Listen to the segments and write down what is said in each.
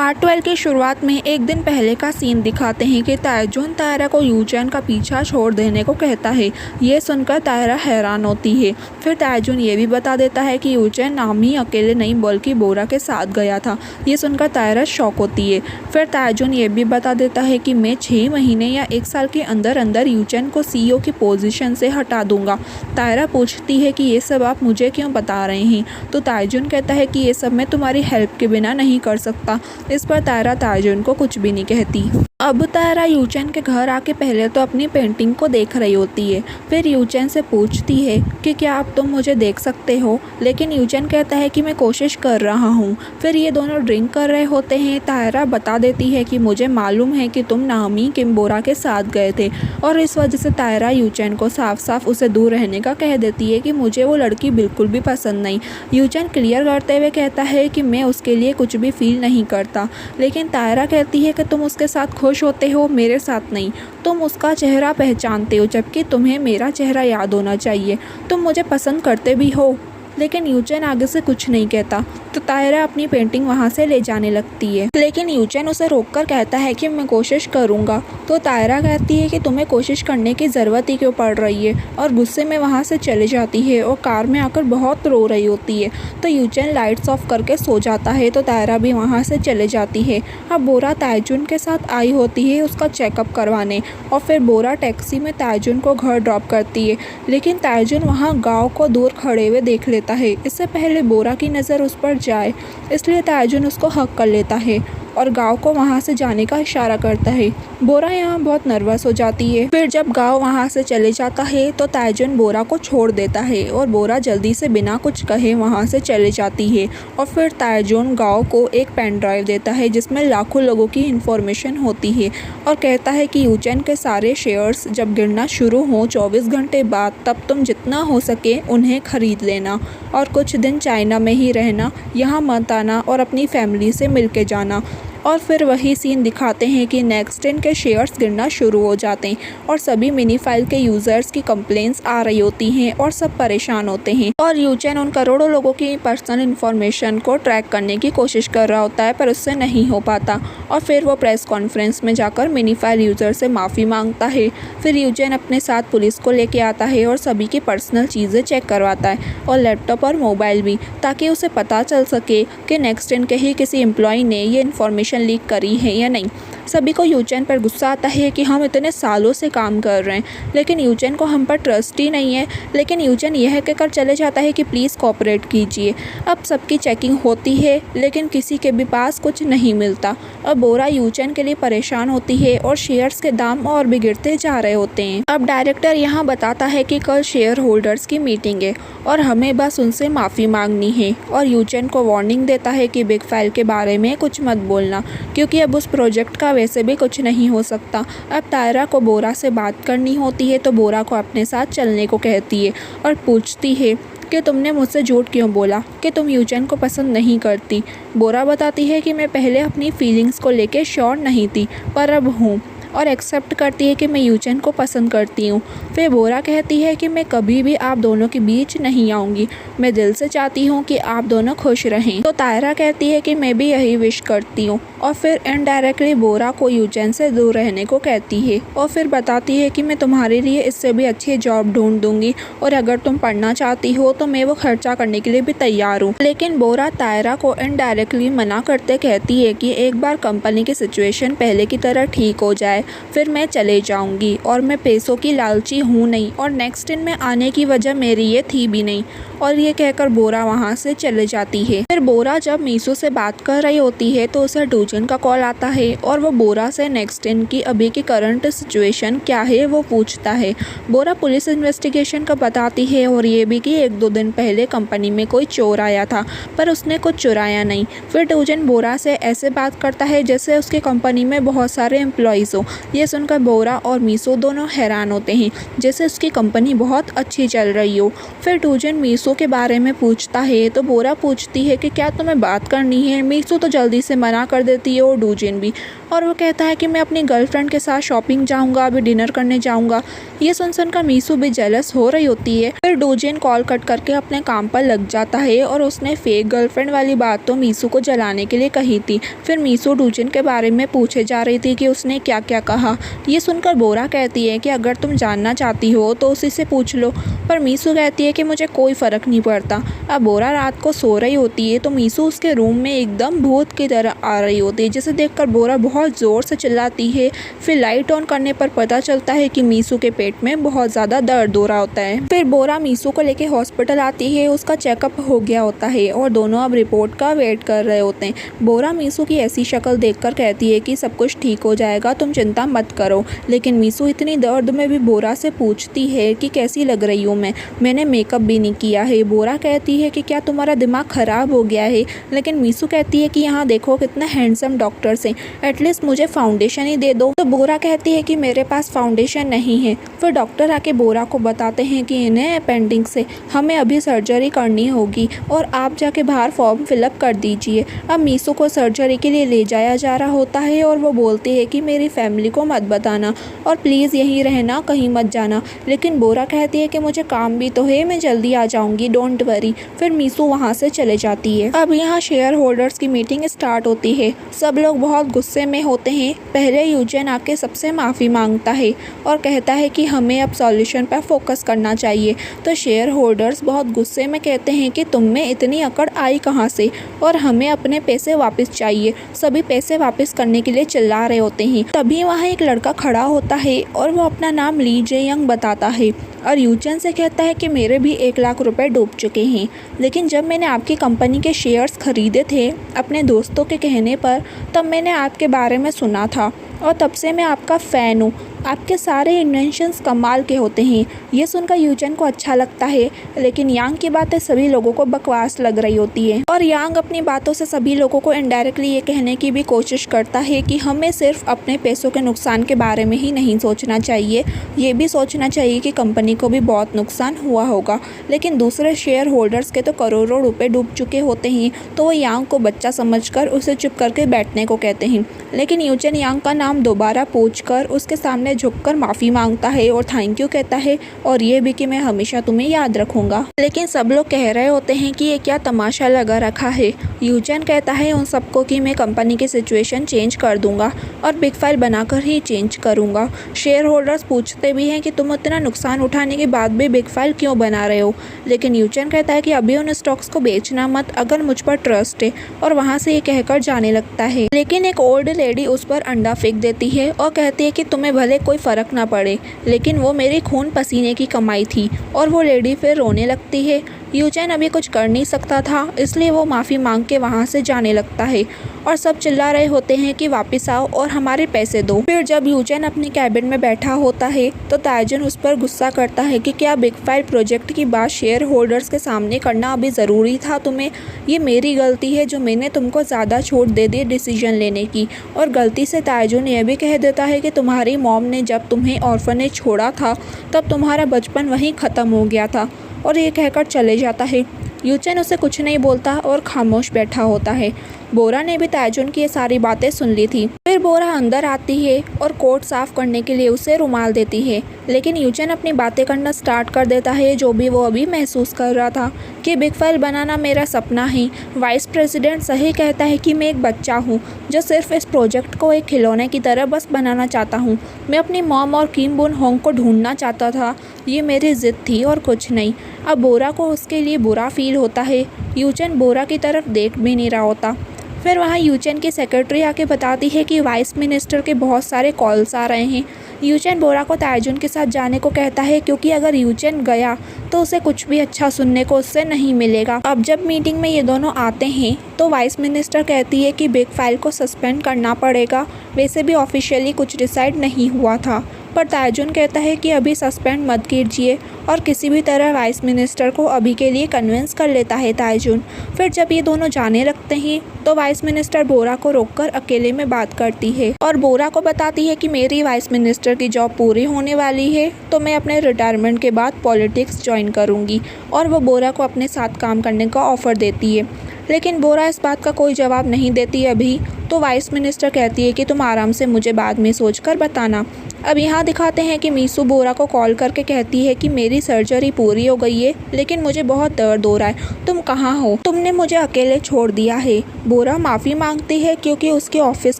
Part 12 की शुरुआत में एक दिन पहले का सीन दिखाते हैं कि तायजुन तायरा को यूचैन का पीछा छोड़ देने को कहता है। ये सुनकर तायरा हैरान होती है। फिर तायजुन ये भी बता देता है कि यूचैन नाम ही अकेले नहीं बल्कि बोरा के साथ गया था। ये सुनकर तायरा शॉक होती है। फिर तायजुन ये भी बता देता है कि मैं 6 महीने या 1 साल के अंदर अंदर यूचैन को CEO की पोजीशन से हटा दूंगा। तायरा पूछती है कि ये सब आप मुझे क्यों बता रहे हैं? तो तायजुन कहता है कि ये सब मैं तुम्हारी हेल्प के बिना नहीं कर सकता। इस पर तायरा तायजुन को कुछ भी नहीं कहती। अब तायरा यूचैन के घर आके पहले तो अपनी पेंटिंग को देख रही होती है। फिर यूचैन से पूछती है कि क्या अब तुम मुझे देख सकते हो? लेकिन यूचैन कहता है कि मैं कोशिश कर रहा हूँ। फिर ये दोनों ड्रिंक कर रहे होते हैं। तायरा बता देती है कि मुझे मालूम है कि तुम नामी किम्बोरा के साथ गए थे, और इस वजह से तायरा यूचैन को साफ साफ उसे दूर रहने का कह देती है कि मुझे वो लड़की बिल्कुल भी पसंद नहीं। यूचैन क्लियर करते हुए कहता है कि मैं उसके लिए कुछ भी फील नहीं करता। लेकिन तायरा कहती है कि तुम उसके साथ खुश होते हो, मेरे साथ नहीं। तुम उसका चेहरा पहचानते हो जबकि तुम्हें मेरा चेहरा याद होना चाहिए। तुम मुझे पसंद करते भी हो। लेकिन यूचैन आगे से कुछ नहीं कहता, तो तायरा अपनी पेंटिंग वहाँ से ले जाने लगती है। लेकिन यूचैन उसे रोककर कहता है कि मैं कोशिश करूँगा। तो तायरा कहती है कि तुम्हें कोशिश करने की ज़रूरत ही क्यों पड़ रही है, और गुस्से में वहाँ से चली जाती है और कार में आकर बहुत रो रही होती है। तो यूचैन लाइट्स ऑफ करके सो जाता है, तो तायरा भी वहाँ से चले जाती है। अब बोरा तायजुन के साथ आई होती है उसका चेकअप करवाने, और फिर बोरा टैक्सी में तायजुन को घर ड्रॉप करती है। लेकिन तायजुन वहाँ गाँव को दूर खड़े हुए देख लेता है। इससे पहले बोरा की नज़र उस पर जाए, इसलिए तायजुन उसको हक कर लेता है और गाँव को वहाँ से जाने का इशारा करता है। बोरा यहाँ बहुत नर्वस हो जाती है। फिर जब गाँव वहाँ से चले जाता है तो तायजुन बोरा को छोड़ देता है और बोरा जल्दी से बिना कुछ कहे वहाँ से चले जाती है। और फिर तायजुन गाँव को एक पेन ड्राइव देता है जिसमें लाखों लोगों की इन्फॉर्मेशन होती है, और कहता है कि यूचैन के सारे शेयर्स जब गिरना शुरू हों 24 घंटे बाद, तब तुम जितना हो सके उन्हें खरीद लेना और कुछ दिन चाइना में ही रहना, यहाँ मत आना और अपनी फैमिली से मिल के जाना। और फिर वही सीन दिखाते हैं कि नेक्स्टन के शेयर्स गिरना शुरू हो जाते हैं और सभी मिनी फाइल के यूज़र्स की कंप्लेंट्स आ रही होती हैं और सब परेशान होते हैं। और यूचैन उन करोड़ों लोगों की पर्सनल इन्फॉर्मेशन को ट्रैक करने की कोशिश कर रहा होता है, पर उससे नहीं हो पाता। और फिर वो प्रेस कॉन्फ्रेंस में जाकर मिनी फाइल यूज़र से माफ़ी मांगता है। फिर यूचैन अपने साथ पुलिस को लेके आता है और सभी की पर्सनल चीज़ें चेक करवाता है, और लैपटॉप और मोबाइल भी, ताकि उसे पता चल सके कि नेक्स्टन के ही किसी एम्प्लॉय ने ये इन्फॉर्मेशन लीक करी है या नहीं। सभी को यूचैन पर गुस्सा आता है कि हम इतने सालों से काम कर रहे हैं, लेकिन यूचैन को हम पर ट्रस्ट ही नहीं है। लेकिन यूचैन यह कहकर चले जाता है कि प्लीज़ कोऑपरेट कीजिए। अब सबकी चेकिंग होती है, लेकिन किसी के भी पास कुछ नहीं मिलता। अब बोरा यूचैन के लिए परेशान होती है और शेयर्स के दाम और भी गिरते जा रहे होते हैं। अब डायरेक्टर यहाँ बताता है कि कल शेयर होल्डर्स की मीटिंग है और हमें बस उनसे माफ़ी मांगनी है, और यूचैन को वार्निंग देता है कि बिग फाइल के बारे में कुछ मत बोलना, क्योंकि अब उस प्रोजेक्ट का वैसे भी कुछ नहीं हो सकता। अब तायरा को बोरा से बात करनी होती है, तो बोरा को अपने साथ चलने को कहती है और पूछती है कि तुमने मुझसे झूठ क्यों बोला कि तुम यूचैन को पसंद नहीं करती। बोरा बताती है कि मैं पहले अपनी फीलिंग्स को लेके श्योर नहीं थी, पर अब हूँ, और एक्सेप्ट करती है कि मैं यूचैन को पसंद करती हूँ। फिर बोरा कहती है कि मैं कभी भी आप दोनों के बीच नहीं आऊँगी, मैं दिल से चाहती हूँ कि आप दोनों खुश रहें। तो तायरा कहती है कि मैं भी यही विश करती हूँ, और फिर इनडायरेक्टली बोरा को यूचैन से दूर रहने को कहती है, और फिर बताती है कि मैं तुम्हारे लिए इससे भी अच्छी जॉब ढूंढ दूँगी, और अगर तुम पढ़ना चाहती हो तो मैं वो खर्चा करने के लिए भी तैयार हूँ। लेकिन बोरा तायरा को इनडायरेक्टली मना करते कहती है कि एक बार कंपनी की सिचुएशन पहले की तरह ठीक हो जाए फिर मैं चले जाऊंगी, और मैं पैसों की लालची हूँ नहीं, और नेक्स्टन में आने की वजह मेरी ये थी भी नहीं। और ये कहकर बोरा वहाँ से चले जाती है। फिर बोरा जब मीसू से बात कर रही होती है तो उसे डूजन का कॉल आता है, और वो बोरा से नेक्स्टन की अभी की करंट सिचुएशन क्या है वो पूछता है। बोरा पुलिस इन्वेस्टिगेशन का बताती है, और ये भी कि 1-2 दिन पहले कंपनी में कोई चोर आया था, पर उसने कुछ चुराया नहीं। फिर डूजन बोरा से ऐसे बात करता है जैसे उसकी कंपनी में बहुत सारे एम्प्लॉयज़ हो, ये सुनकर बोरा और मीसो दोनों हैरान होते हैं, जैसे उसकी कंपनी बहुत अच्छी चल रही हो। फिर टूजन मीसो के बारे में पूछता है तो बोरा पूछती है कि क्या तुम्हें बात करनी है। मीसो तो जल्दी से मना कर देती है और डूजिन भी, और वो कहता है कि मैं अपनी गर्लफ्रेंड के साथ शॉपिंग जाऊंगा, अभी डिनर करने जाऊंगा। ये सुनकर मीसो भी जेलस हो रही होती है। फिर डूजिन कॉल कट करके अपने काम पर लग जाता है और उसने फेक गर्लफ्रेंड वाली बात तो मीसो को जलाने के लिए कही थी। फिर मीसो डूजिन के बारे में पूछे जा रही थी कि उसने क्या क्या कहा। ये सुनकर बोरा कहती है कि अगर तुम जानना चाहती हो तो उसी से पूछ लो, पर मीसो कहती है कि मुझे कोई फ़र्क नहीं पड़ता। अब बोरा रात को सो रही होती है तो मीसो उसके रूम में एकदम भूत की तरह आ रही होती है, जिसे देखकर बोरा बहुत ज़ोर से चिल्लाती है। फिर लाइट ऑन करने पर पता चलता है कि मीसो के पेट में बहुत ज़्यादा दर्द हो रहा होता है। फिर बोरा मीसो को लेके हॉस्पिटल आती है, उसका चेकअप हो गया होता है और दोनों अब रिपोर्ट का वेट कर रहे होते हैं। बोरा मीसो की ऐसी शक्ल देखकर कहती है कि सब कुछ ठीक हो जाएगा, तुम चिंता मत करो। लेकिन मीसो इतनी दर्द में भी बोरा से पूछती है कि कैसी लग रही हूँ मैंने मेकअप भी नहीं किया है। बोरा कहती है कि क्या तुम्हारा दिमाग ख़राब हो गया है। लेकिन मीसो कहती है कि यहाँ देखो कितने हैंडसम डॉक्टर्स हैं, एटलीस्ट मुझे फाउंडेशन ही दे दो। तो बोरा कहती है कि मेरे पास फाउंडेशन नहीं है। फिर डॉक्टर आके बोरा को बताते हैं कि इन्हें अपेंडिक्स से हमें अभी सर्जरी करनी होगी और आप जाके बाहर फॉर्म फिलअप कर दीजिए। अब मीसो को सर्जरी के लिए ले जाया जा रहा होता है और वो बोलती है कि मेरी फैमिली को मत बताना और प्लीज़ यहीं रहना, कहीं मत जाना। लेकिन बोरा कहती है कि मुझे काम भी तो है, मैं जल्दी आ जाऊंगी, डोंट वरी। फिर मीसो वहाँ से चले जाती है। अब यहाँ शेयर होल्डर्स की मीटिंग स्टार्ट होती है। सब लोग बहुत गुस्से में होते हैं। पहले यूजन आके सबसे माफ़ी मांगता है और कहता है कि हमें अब सॉल्यूशन पर फोकस करना चाहिए। तो शेयर होल्डर्स बहुत गुस्से में कहते हैं कि तुम में इतनी अकड़ आई कहाँ से और हमें अपने पैसे वापस चाहिए। सभी पैसे वापस करने के लिए चिल्ला रहे होते हैं। तभी वहाँ एक लड़का खड़ा होता है और वो अपना नाम ली जे यंग बताता है और यूजन से कहता है कि मेरे भी 1 लाख रुपए डूब चुके हैं। लेकिन जब मैंने आपकी कंपनी के शेयर्स खरीदे थे अपने दोस्तों के कहने पर, तब मैंने आपके बारे में सुना था और तब से मैं आपका फ़ैन हूँ। आपके सारे इन्वेंशंस कमाल के होते हैं। ये सुनकर यूजन को अच्छा लगता है, लेकिन यांग की बातें सभी लोगों को बकवास लग रही होती है और यांग अपनी बातों से सभी लोगों को इनडायरेक्टली ये कहने की भी कोशिश करता है कि हमें सिर्फ अपने पैसों के नुकसान के बारे में ही नहीं सोचना चाहिए, ये भी सोचना चाहिए कि कंपनी को भी बहुत नुकसान हुआ होगा। लेकिन दूसरे शेयर होल्डर्स के तो करोड़ों रुपए डूब चुके होते हैं, तो वो यांग को बच्चा समझकर उसे चुप करके बैठने को कहते हैं। लेकिन यूजन यांग का नाम दोबारा पूछकर उसके सामने झुककर माफ़ी मांगता है और थैंक यू कहता है और ये भी कि मैं हमेशा तुम्हें याद रखूंगा। लेकिन सब लोग कह रहे होते हैं कि ये क्या तमाशा लगा रखा है। यूजन कहता है उन सबको कि मैं कंपनी की सिचुएशन चेंज कर दूंगा और बिग फाइल बनाकर ही चेंज करूंगा। शेयर होल्डर्स पूछते भी हैं कि तुम इतना नुकसान उठाने के बाद भी बिग फाइल क्यों बना रहे हो। लेकिन यूजन कहता है कि अभी उन स्टॉक्स को बेचना मत, अगर मुझ पर ट्रस्ट है, और वहाँ से ये कहकर जाने लगता है। लेकिन एक ओल्ड लेडी उस पर अंडा फेंक देती है और कहती है कि तुम्हें भले कोई फ़र्क ना पड़े, लेकिन वो मेरी खून पसीने की कमाई थी। और वो लेडी फिर रोने लगती है। यूजन अभी कुछ कर नहीं सकता था, इसलिए वो माफ़ी मांग के वहाँ से जाने लगता है और सब चिल्ला रहे होते हैं कि वापस आओ और हमारे पैसे दो। फिर जब यूजन अपनी कैबिन में बैठा होता है तो ताइजुन उस पर गुस्सा करता है कि क्या बिग फाइल प्रोजेक्ट की बात शेयर होल्डर्स के सामने करना अभी ज़रूरी था तुम्हें? ये मेरी गलती है जो मैंने तुमको ज़्यादा छूट दे दी डिसीजन लेने की। और गलती से ताइजुन यह भी कह देता है कि तुम्हारी मॉम ने जब तुम्हें ऑर्फनेज छोड़ा था तब तुम्हारा बचपन वहीं ख़त्म हो गया था, और ये कहकर चले जाता है। यूजन उसे कुछ नहीं बोलता और खामोश बैठा होता है। बोरा ने भी ताइजुन की ये सारी बातें सुन ली थी। फिर बोरा अंदर आती है और कोट साफ करने के लिए उसे रुमाल देती है, लेकिन यूजन अपनी बातें करना स्टार्ट कर देता है, जो भी वो अभी महसूस कर रहा था कि बिग फाइल बनाना मेरा सपना है। वाइस प्रेसिडेंट सही कहता है कि मैं एक बच्चा हूँ जो सिर्फ इस प्रोजेक्ट को एक खिलौने की तरह बस बनाना चाहता हूँ। मैं अपनी मॉम और किम बुन होंग को ढूंढना चाहता था, ये मेरी ज़िद थी और कुछ नहीं। अब बोरा को उसके लिए बुरा फील होता है। यूजन बोरा की तरफ देख भी नहीं रहा होता। फिर वहाँ यूजन की सेक्रेटरी आके बताती है कि वाइस मिनिस्टर के बहुत सारे कॉल्स आ रहे हैं। यूजन बोरा को ताइजुन के साथ जाने को कहता है, क्योंकि अगर यूजन गया तो उसे कुछ भी अच्छा सुनने को उससे नहीं मिलेगा। अब जब मीटिंग में ये दोनों आते हैं तो वाइस मिनिस्टर कहती है कि बिग फाइल को सस्पेंड करना पड़ेगा, वैसे भी ऑफिशियली कुछ डिसाइड नहीं हुआ था। पर ताइजुन कहता है कि अभी सस्पेंड मत कीजिए और किसी भी तरह वाइस मिनिस्टर को अभी के लिए कन्विंस कर लेता है ताइजुन। फिर जब ये दोनों जाने लगते हैं तो वाइस मिनिस्टर बोरा को रोककर अकेले में बात करती है और बोरा को बताती है कि मेरी वाइस मिनिस्टर की जॉब पूरी होने वाली है तो मैं अपने रिटायरमेंट के बाद पॉलिटिक्स ज्वाइन करूँगी, और वो बोरा को अपने साथ काम करने का ऑफ़र देती है। लेकिन बोरा इस बात का कोई जवाब नहीं देती अभी, तो वाइस मिनिस्टर कहती है कि तुम आराम से मुझे बाद में सोचकर बताना। अब यहाँ दिखाते हैं कि मीसू बोरा को कॉल करके कहती है कि मेरी सर्जरी पूरी हो गई है लेकिन मुझे बहुत दर्द हो रहा है, तुम कहाँ हो, तुमने मुझे अकेले छोड़ दिया है। बोरा माफ़ी मांगती है क्योंकि उसके ऑफिस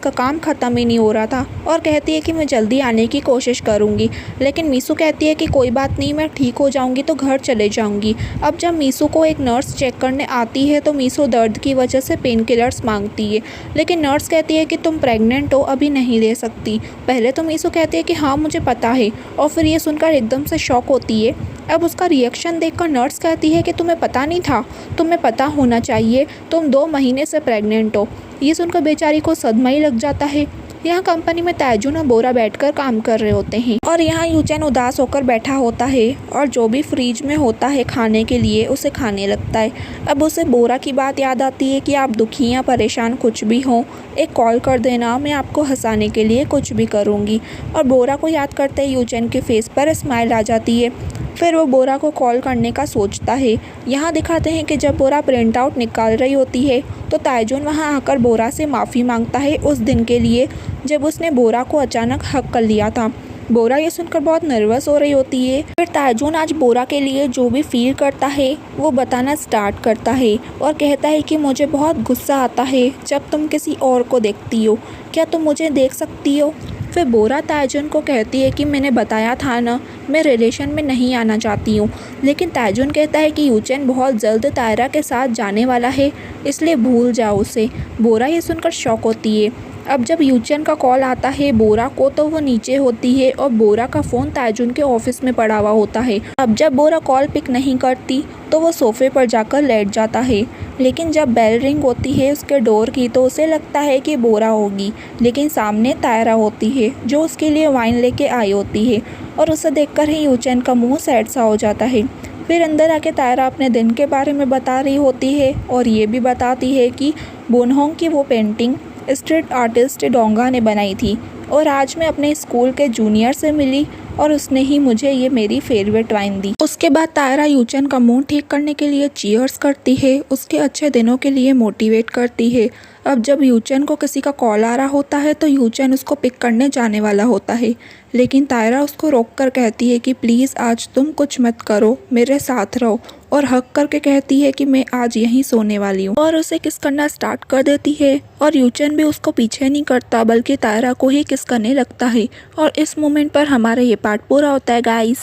का काम ख़त्म ही नहीं हो रहा था और कहती है कि मैं जल्दी आने की कोशिश करूँगी। लेकिन मीसू कहती है कि कोई बात नहीं, मैं ठीक हो जाऊँगी तो घर चले जाऊँगी। अब जब मीसू को एक नर्स चेक करने आती है तो मीसू दर्द की वजह से पेन किलर्स मांगती है, लेकिन नर्स कहती है कि तुम प्रेग्नेंट हो, अभी नहीं ले सकती। पहले तो मीसू कहती है कि हाँ मुझे पता है, और फिर ये सुनकर एकदम से शॉक होती है। अब उसका रिएक्शन देखकर नर्स कहती है कि तुम्हें पता नहीं था, तुम्हें पता होना चाहिए, तुम 2 महीने से प्रेग्नेंट हो। ये सुनकर बेचारी को सदमा ही लग जाता है। यहाँ कंपनी में ताइजुन और बोरा बैठकर काम कर रहे होते हैं और यहाँ यूचेन उदास होकर बैठा होता है और जो भी फ्रिज में होता है खाने के लिए उसे खाने लगता है। अब उसे बोरा की बात याद आती है कि आप दुखी या परेशान कुछ भी हो, एक कॉल कर देना, मैं आपको हंसाने के लिए कुछ भी करूँगी। और बोरा को याद करते ही यूचेन के फेस पर स्माइल आ जाती है। फिर वो बोरा को कॉल करने का सोचता है। यहाँ दिखाते हैं कि जब बोरा प्रिंट आउट निकाल रही होती है तो ताइजुन वहाँ आकर बोरा से माफ़ी मांगता है उस दिन के लिए जब उसने बोरा को अचानक हक कर लिया था। बोरा ये सुनकर बहुत नर्वस हो रही होती है। फिर ताइजुन आज बोरा के लिए जो भी फील करता है वो बताना स्टार्ट करता है और कहता है कि मुझे बहुत गुस्सा आता है जब तुम किसी और को देखती हो, क्या तुम मुझे देख सकती हो। फिर बोरा ताइजुन को कहती है कि मैंने बताया था ना, मैं रिलेशन में नहीं आना चाहती हूँ। लेकिन ताइजुन कहता है कि यूचेन बहुत जल्द तायरा के साथ जाने वाला है, इसलिए भूल जाओ उसे। बोरा ये सुनकर शॉक होती है। अब जब यूचेन का कॉल आता है बोरा को तो वो नीचे होती है और बोरा का फ़ोन ताइजुन के ऑफिस में पड़ा हुआ होता है। अब जब बोरा कॉल पिक नहीं करती तो वो सोफ़े पर जाकर लेट जाता है। लेकिन जब बेल रिंग होती है उसके डोर की तो उसे लगता है कि बोरा होगी, लेकिन सामने तायरा होती है जो उसके लिए वाइन लेके आई होती है और उसे देखकर ही यूचेन का मुंह सैड सा हो जाता है। फिर अंदर आके तायरा अपने दिन के बारे में बता रही होती है और ये भी बताती है कि बोनहोंग की वो पेंटिंग स्ट्रीट आर्टिस्ट डोंगा ने बनाई थी और आज मैं अपने स्कूल के जूनियर से मिली और उसने ही मुझे ये मेरी फेवरेट वाइन दी। उसके बाद तायरा यूचेन का मूड ठीक करने के लिए चीयर्स करती है, उसके अच्छे दिनों के लिए मोटिवेट करती है। अब जब यूचेन को किसी का कॉल आ रहा होता है तो यूचेन उसको पिक करने जाने वाला होता है, लेकिन तायरा उसको रोककर कहती है कि प्लीज़ आज तुम कुछ मत करो, मेरे साथ रहो, और हक करके कहती है कि मैं आज यहीं सोने वाली हूँ और उसे किस करना स्टार्ट कर देती है। और यूचेन भी उसको पीछे नहीं करता बल्कि तायरा को ही किस करने लगता है। और इस मोमेंट पर हमारा ये पार्ट पूरा होता है गाइस।